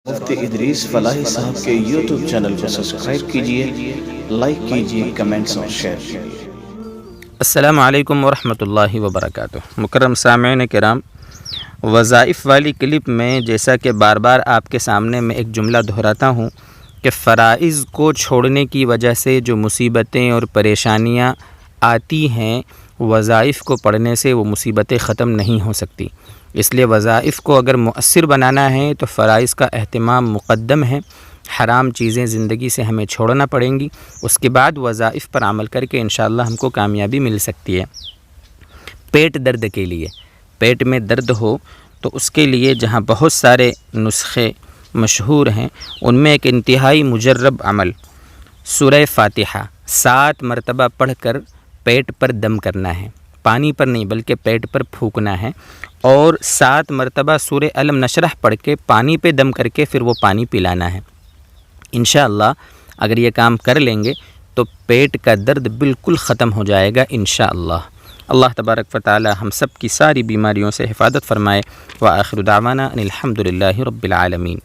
مفتی ادریس فلاحی صاحب کے یوٹیوب چینل کو سبسکرائب کیجئے، لائک کیجئے، کمنٹس اور شیئر کیجئے۔ السلام علیکم ورحمۃ اللہ وبرکاتہ۔ مکرم سامعین کرام، وظائف والی کلپ میں جیسا کہ بار بار آپ کے سامنے میں ایک جملہ دہراتا ہوں کہ فرائض کو چھوڑنے کی وجہ سے جو مصیبتیں اور پریشانیاں آتی ہیں، وظائف کو پڑھنے سے وہ مصیبتیں ختم نہیں ہو سکتی۔ اس لیے وظائف کو اگر مؤثر بنانا ہے تو فرائض کا اہتمام مقدم ہے۔ حرام چیزیں زندگی سے ہمیں چھوڑنا پڑیں گی، اس کے بعد وظائف پر عمل کر کے انشاءاللہ ہم کو کامیابی مل سکتی ہے۔ پیٹ درد کے لیے، پیٹ میں درد ہو تو اس کے لیے جہاں بہت سارے نسخے مشہور ہیں، ان میں ایک انتہائی مجرب عمل سورہ فاتحہ 7 مرتبہ پڑھ کر پیٹ پر دم کرنا ہے، پانی پر نہیں بلکہ پیٹ پر پھونکنا ہے، اور 7 مرتبہ سورہ الم نشرح پڑھ کے پانی پہ دم کر کے پھر وہ پانی پلانا ہے۔ انشاءاللہ اگر یہ کام کر لیں گے تو پیٹ کا درد بالکل ختم ہو جائے گا انشاءاللہ۔ اللہ تبارک و تعالی ہم سب کی ساری بیماریوں سے حفاظت فرمائے۔ وآخر دعوانا ان الحمد للہ رب العالمین۔